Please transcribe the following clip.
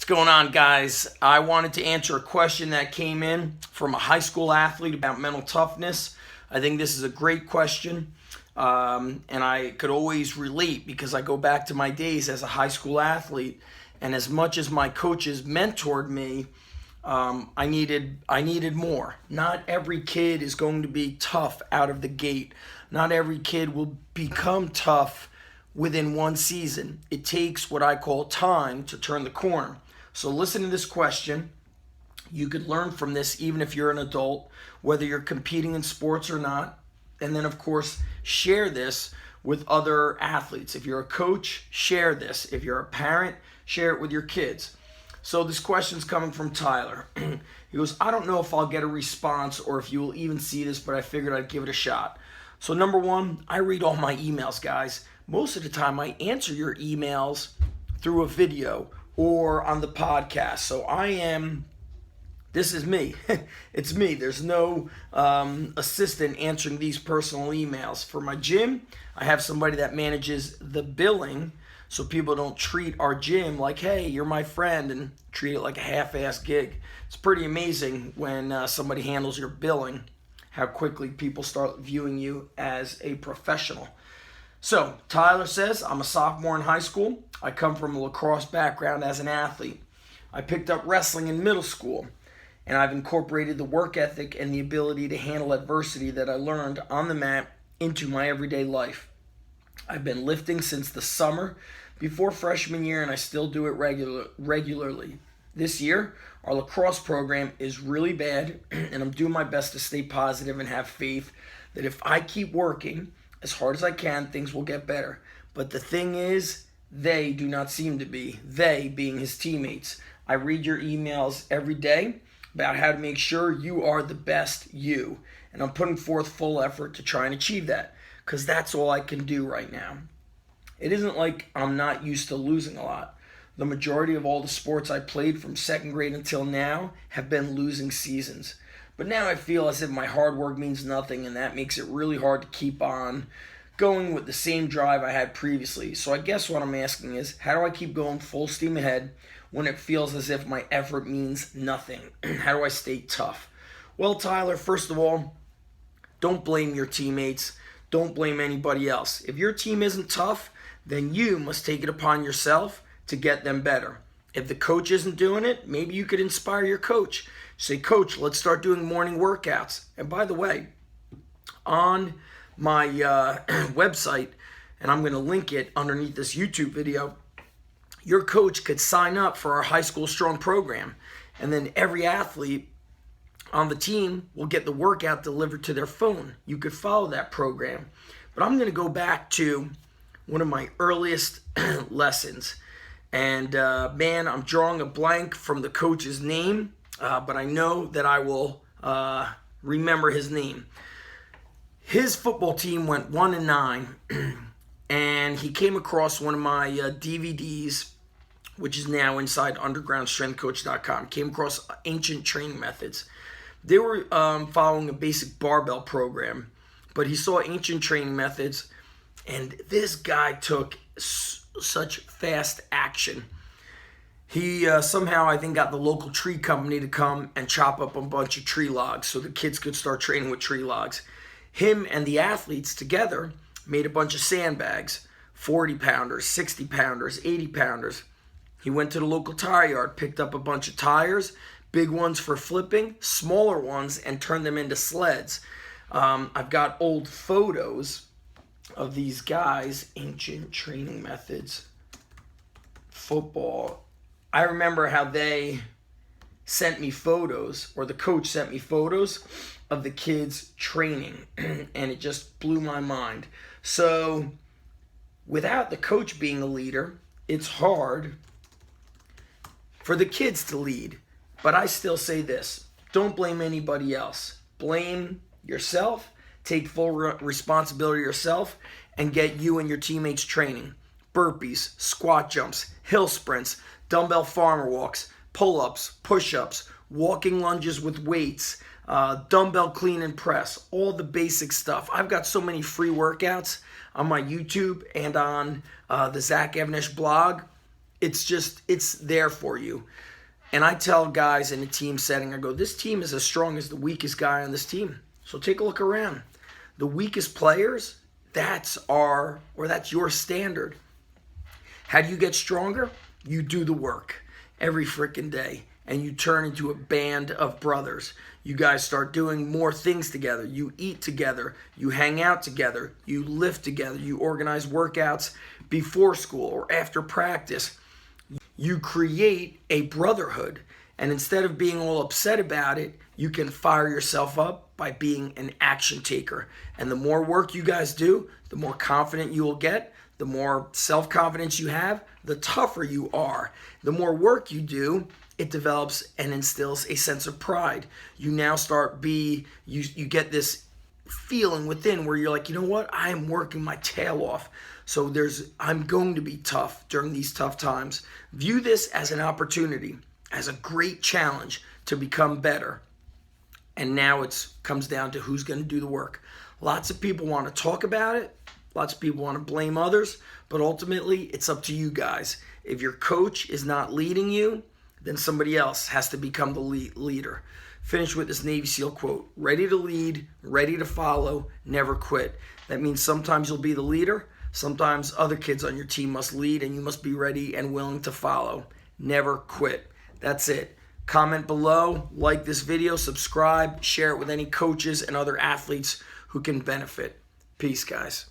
going on, guys? I wanted to answer a question that came in from a high school athlete about mental toughness. I think this is a great question, and I could always relate because I go back to my days as a high school athlete, and as much as my coaches mentored me, I needed more. Not every kid is going to be tough out of the gate. Not every kid will become tough within one season. It takes what I call time to turn the corner. So listen to this question. You could learn from this even if you're an adult, whether you're competing in sports or not. And then, of course, share this with other athletes. If you're a coach, share this. If you're a parent, share it with your kids. So this question's coming from Tyler. He goes, I don't know if I'll get a response or if you will even see this, but I figured I'd give it a shot. So number one, I read all my emails, guys. Most of the time I answer your emails through a video or on the podcast. So this is me. It's me. There's no assistant answering these personal emails. For my gym, I have somebody that manages the billing so people don't treat our gym like, hey, you're my friend, and treat it like a half-ass gig. It's pretty amazing when somebody handles your billing, how quickly people start viewing you as a professional. So, Tyler says, I'm a sophomore in high school. I come from a lacrosse background as an athlete. I picked up wrestling in middle school, and I've incorporated the work ethic and the ability to handle adversity that I learned on the mat into my everyday life. I've been lifting since the summer before freshman year, and I still do it regularly. This year, our lacrosse program is really bad, and I'm doing my best to stay positive and have faith that if I keep working as hard as I can, things will get better. But the thing is, they do not seem to be. They being his teammates. I read your emails every day about how to make sure you are the best you. And I'm putting forth full effort to try and achieve that, because that's all I can do right now. It isn't like I'm not used to losing a lot. The majority of all the sports I played from second grade until now have been losing seasons. But now I feel as if my hard work means nothing, and that makes it really hard to keep on going with the same drive I had previously. So I guess what I'm asking is, how do I keep going full steam ahead when it feels as if my effort means nothing? How do I stay tough? Well, Tyler, first of all, don't blame your teammates. Don't blame anybody else. If your team isn't tough, then you must take it upon yourself to get them better. If the coach isn't doing it, maybe you could inspire your coach. Say, Coach, let's start doing morning workouts. And by the way, on my website, and I'm going to link it underneath this YouTube video, your coach could sign up for our High School Strong program. And then every athlete on the team will get the workout delivered to their phone. You could follow that program. But I'm going to go back to one of my earliest lessons. And man, I'm drawing a blank from the coach's name, but I know that I will remember his name. His football team went 1-9, and he came across one of my DVDs, which is now inside undergroundstrengthcoach.com. Came across ancient training methods. They were following a basic barbell program, but he saw ancient training methods, and this guy took such fast action. He somehow, I think, got the local tree company to come and chop up a bunch of tree logs so the kids could start training with tree logs. Him and the athletes together made a bunch of sandbags, 40-pounders, 60-pounders, 80-pounders. He went to the local tire yard, picked up a bunch of tires, big ones for flipping, smaller ones, and turned them into sleds. I've got old photos of these guys, ancient training methods, football. I remember how they sent me photos, or the coach sent me photos of the kids training, and it just blew my mind. So without the coach being a leader, it's hard for the kids to lead. But I still say this, don't blame anybody else. Blame yourself, take full responsibility yourself, and get you and your teammates training. Burpees, squat jumps, hill sprints, dumbbell farmer walks, pull-ups, push-ups, walking lunges with weights, dumbbell clean and press, all the basic stuff. I've got so many free workouts on my YouTube and on the Zach Evnish blog. it's there for you. And I tell guys in a team setting, I go, this team is as strong as the weakest guy on this team. So take a look around. The weakest players, that's your standard. How do you get stronger? You do the work every freaking day, and you turn into a band of brothers. You guys start doing more things together. You eat together. You hang out together. You lift together. You organize workouts before school or after practice. You create a brotherhood. And instead of being all upset about it, you can fire yourself up by being an action taker. And the more work you guys do, the more confident you will get. The more self-confidence you have, the tougher you are. The more work you do, it develops and instills a sense of pride. You now you get this feeling within where you're like, you know what? I am working my tail off. So I'm going to be tough during these tough times. View this as an opportunity, as a great challenge to become better. And now it comes down to who's going to do the work. Lots of people want to talk about it. Lots of people want to blame others, but ultimately it's up to you guys. If your coach is not leading you, then somebody else has to become the leader. Finish with this Navy SEAL quote: ready to lead, ready to follow, never quit. That means sometimes you'll be the leader, sometimes other kids on your team must lead, and you must be ready and willing to follow. Never quit. That's it. Comment below, like this video, subscribe, share it with any coaches and other athletes who can benefit. Peace, guys.